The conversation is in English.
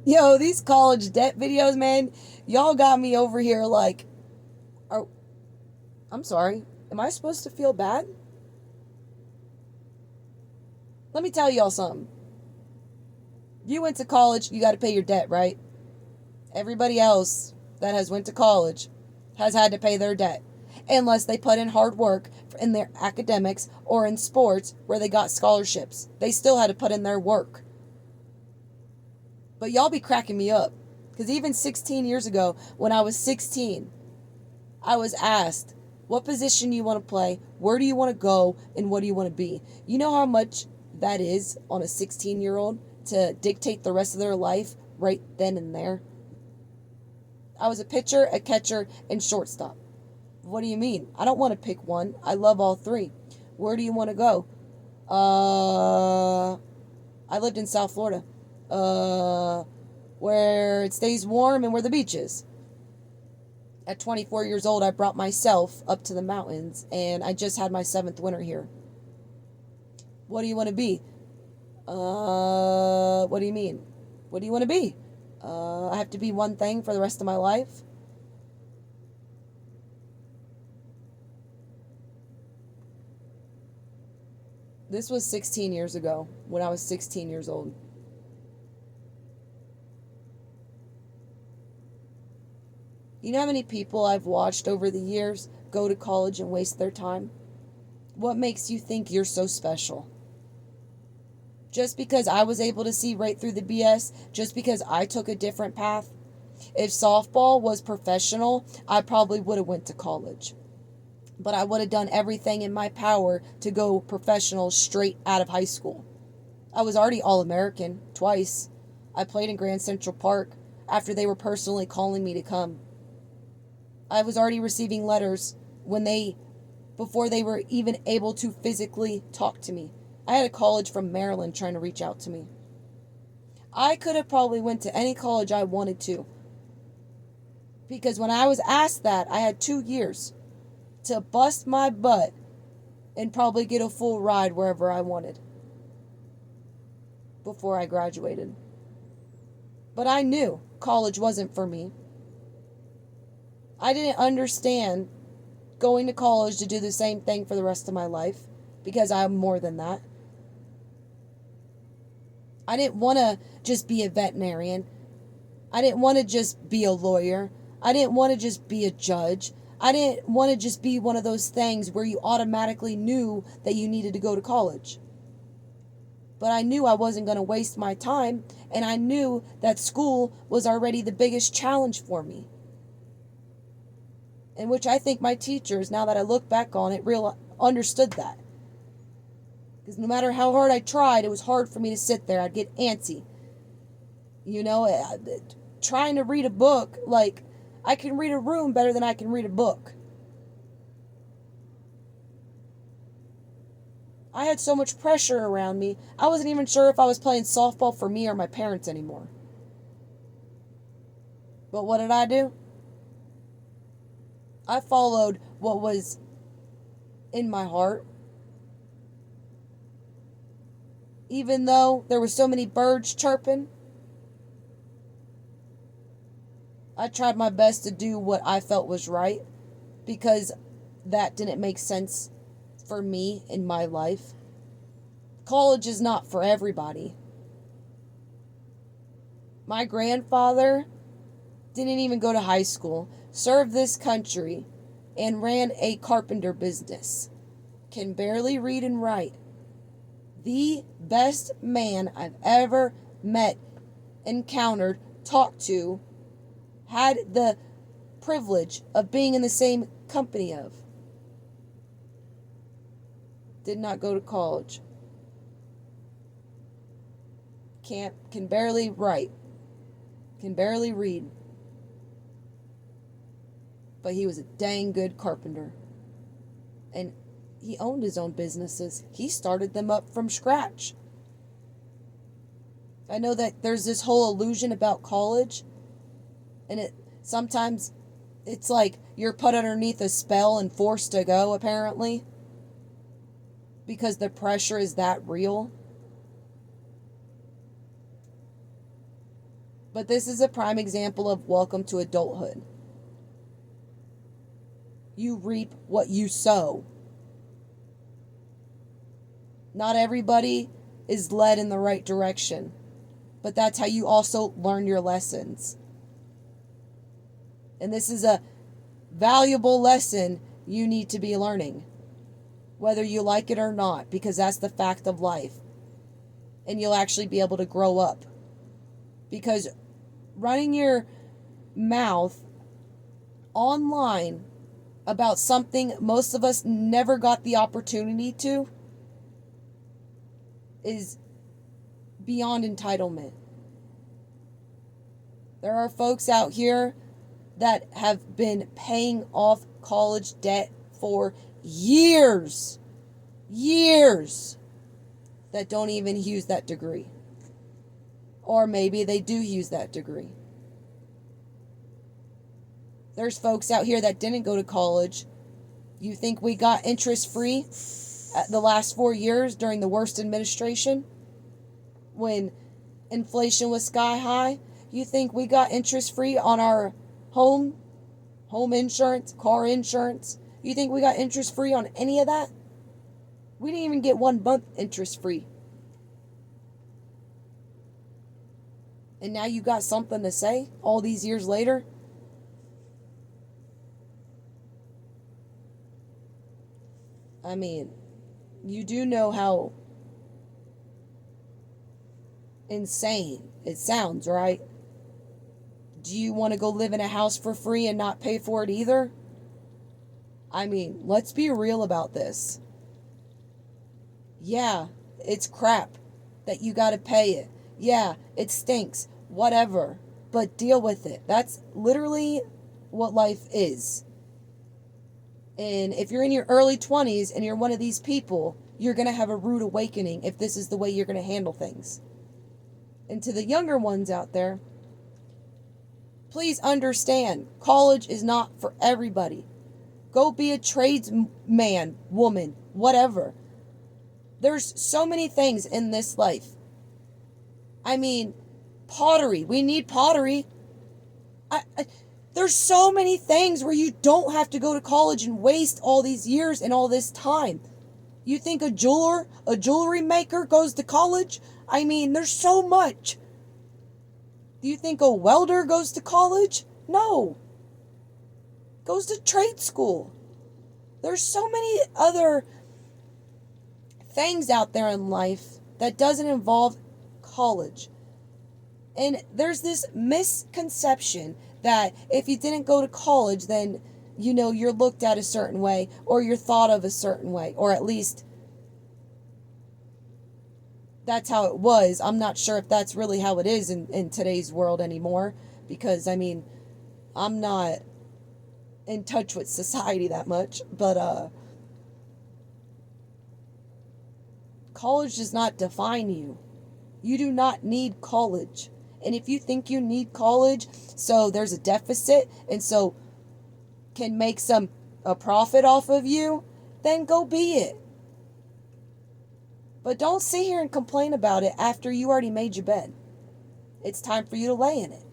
Yo, these college debt videos, man, y'all got me over here like, oh, I'm sorry. Am I supposed to feel bad? Let me tell y'all something. You went to college, you got to pay your debt, right? Everybody else that has went to college has had to pay their debt. Unless they put in hard work in their academics or in sports where they got scholarships. They still had to put in their work. But y'all be cracking me up. Because even 16 years ago, when I was 16, I was asked, what position do you want to play? Where do you want to go? And what do you want to be? You know how much that is on a 16-year-old to dictate the rest of their life right then and there? I was a pitcher, a catcher, and shortstop. What do you mean? I don't want to pick one. I love all three. Where do you want to go? I lived in South Florida. Where it stays warm and where the beach is. At 24 years old, I brought myself up to the mountains, and I just had my 7th winter here. What do you want to be? What do you mean? What do you want to be? I have to be one thing for the rest of my life? This was 16 years ago, when I was 16 years old. You know how many people I've watched over the years go to college and waste their time? What makes you think you're so special? Just because I was able to see right through the BS, just because I took a different path? If softball was professional, I probably would have went to college. But I would have done everything in my power to go professional straight out of high school. I was already All-American twice. I played in Grand Central Park after they were personally calling me to come. I was already receiving letters before they were even able to physically talk to me. I had a college from Maryland trying to reach out to me. I could have probably went to any college I wanted to. Because when I was asked that, I had 2 years to bust my butt and probably get a full ride wherever I wanted before I graduated. But I knew college wasn't for me. I didn't understand going to college to do the same thing for the rest of my life because I'm more than that. I didn't want to just be a veterinarian. I didn't want to just be a lawyer. I didn't want to just be a judge. I didn't want to just be one of those things where you automatically knew that you needed to go to college. But I knew I wasn't going to waste my time, and I knew that school was already the biggest challenge for me. In which I think my teachers, now that I look back on it, understood that. Because no matter how hard I tried, it was hard for me to sit there. I'd get antsy. You know, trying to read a book, like, I can read a room better than I can read a book. I had so much pressure around me, I wasn't even sure if I was playing softball for me or my parents anymore. But what did I do? I followed what was in my heart. Even though there were so many birds chirping, I tried my best to do what I felt was right because that didn't make sense for me in my life. College is not for everybody. My grandfather didn't even go to high school, served this country, and ran a carpenter business. Can barely read and write. The best man I've ever met, encountered, talked to, had the privilege of being in the same company of. Did not go to college. Can barely write. Can barely read. But he was a dang good carpenter. And he owned his own businesses. He started them up from scratch. I know that there's this whole illusion about college, and sometimes it's like you're put underneath a spell and forced to go, apparently, because the pressure is that real. But this is a prime example of welcome to adulthood. You reap what you sow. Not everybody is led in the right direction, but that's how you also learn your lessons. And this is a valuable lesson you need to be learning, whether you like it or not, because that's the fact of life. And you'll actually be able to grow up. Because running your mouth online about something most of us never got the opportunity to is beyond entitlement. There are folks out here that have been paying off college debt for years, that don't even use that degree. Or maybe they do use that degree. There's folks out here that didn't go to college. You think we got interest free at the last 4 years during the worst administration when inflation was sky high? You think we got interest free on our home insurance, car insurance? You think we got interest free on any of that? We didn't even get 1 month interest free. And now you got something to say all these years later? I mean, you do know how insane it sounds, right? Do you want to go live in a house for free and not pay for it either? I mean, let's be real about this. Yeah, it's crap that you got to pay it. Yeah, it stinks. Whatever. But deal with it. That's literally what life is. And if you're in your early 20s and you're one of these people, you're going to have a rude awakening if this is the way you're going to handle things. And to the younger ones out there, please understand, college is not for everybody. Go be a tradesman, woman, whatever. There's so many things in this life. I mean, pottery. We need pottery. There's so many things where you don't have to go to college and waste all these years and all this time. You think a jewelry maker goes to college? I mean, there's so much. Do you think a welder goes to college? No. Goes to trade school. There's so many other things out there in life that doesn't involve college. And there's this misconception that if you didn't go to college, then, you're looked at a certain way, or you're thought of a certain way, or at least that's how it was. I'm not sure if that's really how it is in today's world anymore, because, I mean, I'm not in touch with society that much, but college does not define you. You do not need college. And if you think you need college, so there's a deficit, and so can make a profit off of you, then go be it. But don't sit here and complain about it after you already made your bed. It's time for you to lay in it.